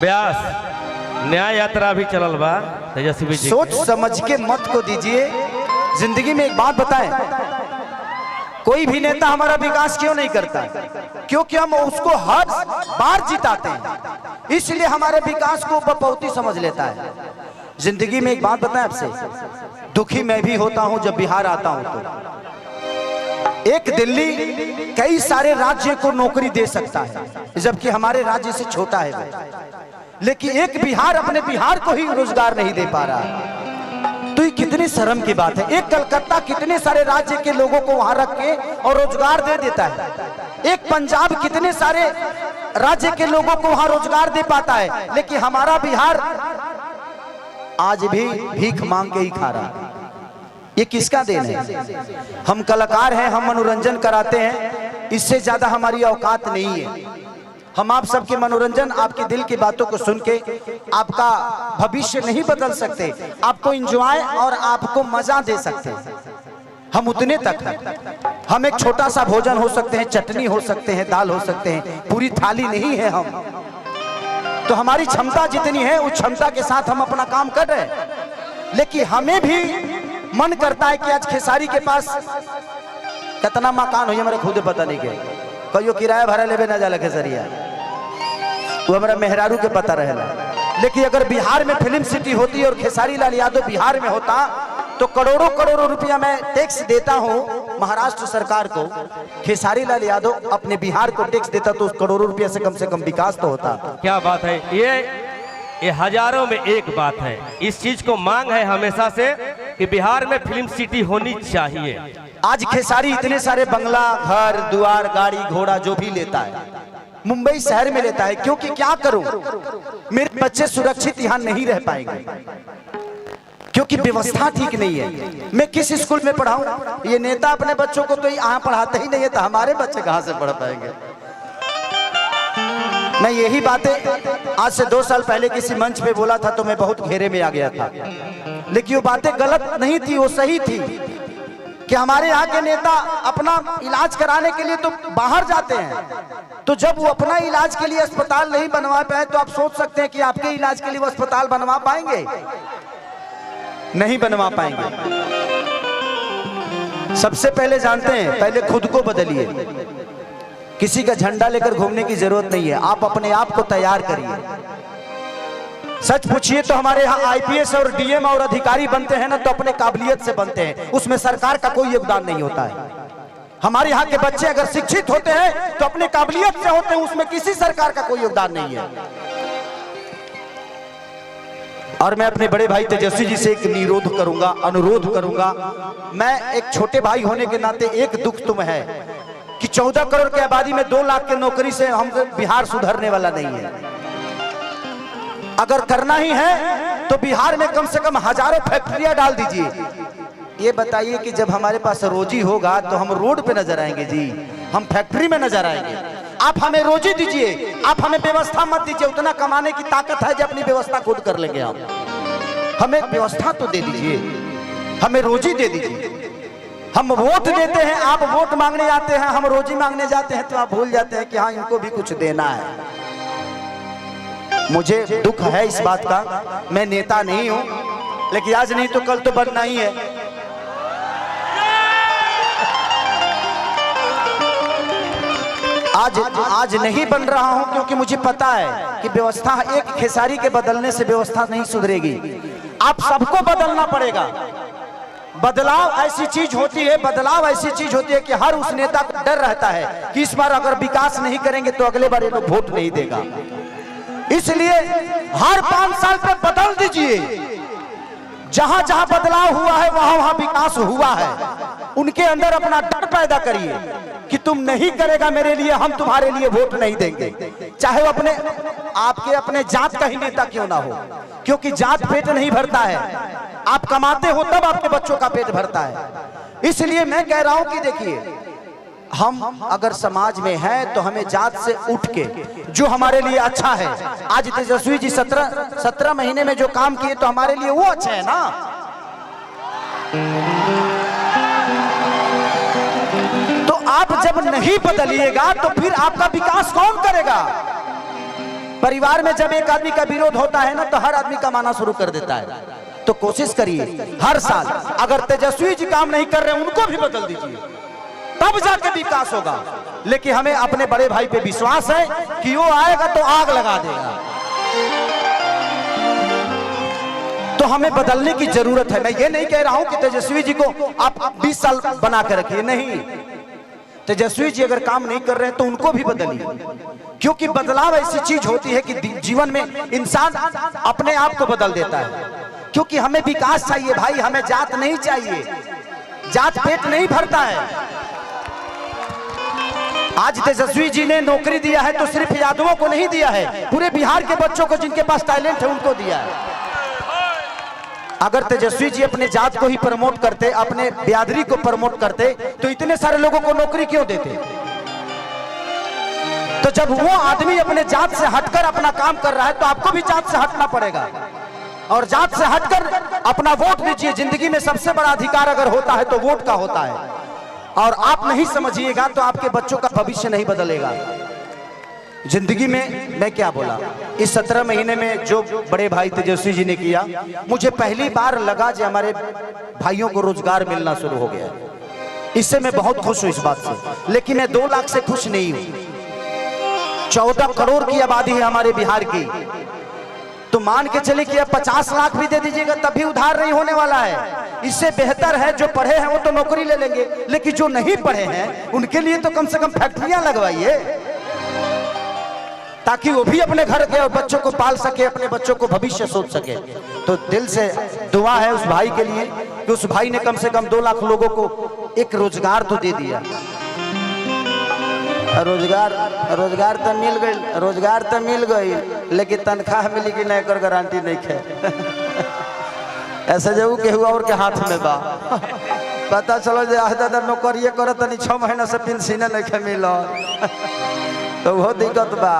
व्यास न्याय यात्रा भी चलल बा तेजस्वी जी। सोच समझ के मत को दीजिए। जिंदगी में एक बात बताएं, कोई भी नेता हमारा विकास क्यों नहीं करता? क्योंकि हम उसको हर बार जिताते हैं, इसलिए हमारे विकास को बपौती समझ लेता है। जिंदगी में एक बात बताएं आपसे, दुखी मैं भी होता हूं जब बिहार आता हूं तो एक दिल्ली कई सारे राज्य को नौकरी दे सकता है, जबकि हमारे राज्य से छोटा है वो। लेकिन एक बिहार अपने बिहार को ही रोजगार नहीं दे पा रहा है, तो ये कितनी शर्म की बात है। एक कलकत्ता कितने सारे राज्य के लोगों को वहां रख के और रोजगार दे देता है। एक पंजाब कितने सारे राज्य के लोगों को वहां रोजगार दे पाता है, लेकिन हमारा बिहार आज भी भीख मांग के ही खा रहा है। ये किसका देन है? हम कलाकार हैं, हम मनोरंजन कराते हैं, इससे ज्यादा हमारी औकात नहीं है। हम आप सबके मनोरंजन, आपके दिल की बातों को सुन के आपका भविष्य नहीं बदल सकते, आपको एंजॉय और आपको मजा दे सकते हैं। हम उतने तक हैं। हम एक छोटा सा भोजन हो सकते हैं, चटनी हो सकते हैं, दाल हो सकते हैं, पूरी थाली नहीं है हम। तो हमारी क्षमता जितनी है उस क्षमता के साथ हम अपना काम कर रहे हैं। लेकिन हमें भी मन करता है कि आज खेसारी के पास कितना मकान हो हमारे खुद पता नहीं के, कहियो किराया भाड़ा लेवे ना जाला खेसरिया, वो हमारा मेहरारू के पता रहेला। लेकिन अगर बिहार में फिल्म सिटी होती और खेसारी लाल यादव बिहार में होता तो करोड़ों करोड़ों रुपया मैं टैक्स देता हूं महाराष्ट्र सरकार को, खेसारी लाल यादव अपने बिहार को टैक्स देता तो करोड़ों रुपया से कम विकास तो होता। क्या बात है, ये हजारों में एक बात है। इस चीज को मांग है हमेशा से कि बिहार में फिल्म सिटी होनी चाहिए। आज खेसारी इतने सारे बंगला, घर द्वार, गाड़ी घोड़ा जो भी लेता है मुंबई शहर में लेता है, क्योंकि क्या करूं, मेरे बच्चे सुरक्षित यहां नहीं रह पाएंगे क्योंकि व्यवस्था ठीक नहीं है। मैं किस स्कूल में पढ़ाऊं? ये नेता अपने बच्चों को तो यहाँ पढ़ाते ही नहीं है, तो हमारे बच्चे कहां से पढ़ पाएंगे? मैं यही बातें आज से 2 साल पहले किसी मंच पे बोला था तो मैं बहुत घेरे में आ गया था, लेकिन वो बातें गलत नहीं थी, वो सही थी कि हमारे यहाँ के नेता अपना इलाज कराने के लिए तो बाहर जाते हैं, तो जब वो अपना इलाज के लिए अस्पताल नहीं बनवा पाए तो आप सोच सकते हैं कि आपके इलाज के लिए वो अस्पताल बनवा पाएंगे? नहीं बनवा पाएंगे। सबसे पहले जानते हैं, पहले खुद को बदलिए। किसी का झंडा लेकर घूमने की जरूरत नहीं है, आप अपने आप को तैयार करिए। सच पूछिए तो हमारे यहाँ आईपीएस और डीएम और अधिकारी बनते हैं ना तो अपने काबिलियत से बनते हैं, उसमें सरकार का कोई योगदान नहीं होता है। हमारे यहाँ के बच्चे अगर शिक्षित होते हैं तो अपने काबिलियत से होते हैं, उसमें किसी सरकार का कोई योगदान नहीं है। और मैं अपने बड़े भाई तेजस्वी जी से एक अनुरोध करूंगा। मैं एक छोटे भाई होने के नाते एक दुख तुम है कि 14 करोड़ की आबादी में 2 लाख की नौकरी से हम बिहार सुधरने वाला नहीं है। अगर करना ही है तो बिहार में कम से कम हजारों फैक्ट्रियां डाल दीजिए। ये बताइए कि जब हमारे पास रोजी होगा तो हम रोड पे नजर आएंगे जी, हम फैक्ट्री में नजर आएंगे। आप हमें रोजी दीजिए, आप हमें व्यवस्था मत दीजिए। उतना कमाने की ताकत है जो अपनी व्यवस्था खुद कर लेंगे हम। हमें व्यवस्था तो दे दीजिए, हमें रोजी दे दीजिए। हम वोट देते हैं, आप वोट मांगने आते हैं, हम रोजी मांगने जाते हैं तो आप भूल जाते हैं कि हाँ इनको भी कुछ देना है। मुझे दुख है इस बात का। मैं नेता नहीं हूं, लेकिन आज नहीं तो कल तो बनना ही है। आज नहीं बन रहा हूं क्योंकि मुझे पता है कि व्यवस्था एक खेसारी के बदलने से व्यवस्था नहीं सुधरेगी। आप सबको बदलना पड़ेगा। बदलाव ऐसी चीज होती है कि हर उस नेता को डर रहता है कि इस बार अगर विकास नहीं करेंगे तो अगले बार ये लोग वोट नहीं देगा। इसलिए हर 5 साल पे बदल दीजिए। जहां जहां बदलाव हुआ है वहां वहां विकास हुआ है। उनके अंदर अपना डर पैदा करिए कि तुम नहीं करेगा मेरे लिए, हम तुम्हारे लिए वोट नहीं देंगे, चाहे वो अपने जात का ही नेता क्यों ना हो, क्योंकि जात पेट नहीं भरता है। आप कमाते हो तब आपके बच्चों का पेट भरता है। इसलिए मैं कह रहा हूं कि देखिए, हम अगर समाज में हैं तो हमें जात से उठ के जो हमारे लिए अच्छा है, आज तेजस्वी जी 17 महीने में जो काम किए तो हमारे लिए वो अच्छा है ना। तो आप जब नहीं बदलिएगा तो फिर आपका विकास कौन करेगा? परिवार में जब एक आदमी का विरोध होता है ना तो हर आदमी कमाना शुरू कर देता है। तो कोशिश करिए हर साल, अगर तेजस्वी जी काम नहीं कर रहे उनको भी बदल दीजिए, तब जाके विकास होगा। लेकिन हमें अपने बड़े भाई पे विश्वास है कि वो आएगा तो आग लगा देगा। तो हमें बदलने की जरूरत है। मैं ये नहीं कह रहा हूं कि तेजस्वी जी को आप 20 साल बना कर रखिए, नहीं। तेजस्वी जी अगर काम नहीं कर रहे हैं तो उनको भी बदलिए, क्योंकि बदलाव ऐसी चीज होती है कि जीवन में इंसान अपने आप को बदल देता है। क्योंकि हमें विकास चाहिए भाई, हमें जात नहीं चाहिए। जात पेट नहीं भरता है। आज तेजस्वी जी ने नौकरी दिया है तो सिर्फ यादवों को नहीं दिया है, पूरे बिहार के बच्चों को जिनके पास टैलेंट है उनको दिया है। अगर तेजस्वी जी अपने जात को ही प्रमोट करते, अपने बिरादरी को प्रमोट करते, तो इतने सारे लोगों को नौकरी क्यों देते? तो जब वो आदमी अपने जात से हटकर अपना काम कर रहा है तो आपको भी जात से हटना पड़ेगा और जात से हटकर अपना वोट दीजिए। जिंदगी में सबसे बड़ा अधिकार अगर होता है तो वोट का होता है, और आप नहीं समझिएगा तो आपके बच्चों का भविष्य नहीं बदलेगा। जिंदगी में मैं क्या बोला, इस 17 महीने में जो बड़े भाई तेजस्वी जी ने किया, मुझे पहली बार लगा कि हमारे भाइयों को रोजगार मिलना शुरू हो गया। इससे मैं बहुत खुश हूं इस बात से। लेकिन मैं 2 लाख से खुश नहीं हूं। 14 करोड़ की आबादी है हमारे बिहार की, तो मान के चले कि अब 50 लाख भी दे दीजिएगा तब भी उधार नहीं होने वाला है। इससे बेहतर है जो पढ़े हैं वो तो नौकरी ले लेंगे, लेकिन जो नहीं पढ़े हैं उनके लिए तो कम से कम फैक्ट्रियां लगवाइए, ताकि वो भी अपने घर के और बच्चों को पाल सके, अपने बच्चों को भविष्य सोच सके। तो दिल से दुआ है उस भाई के लिए कि उस भाई ने कम से कम 2 लाख लोगों को एक रोजगार तो दे दिया। रोजगार तो मिल गई, लेकिन तनख्वाह मिली कि नहीं कर गारंटी नहीं है। ऐसे जब केहू और के हाथ में बा, पता चलो जे दादा नौकरिए करत नहीं 6 महीना से पेंशन नहीं मिल, तो वो दिक्कत बा।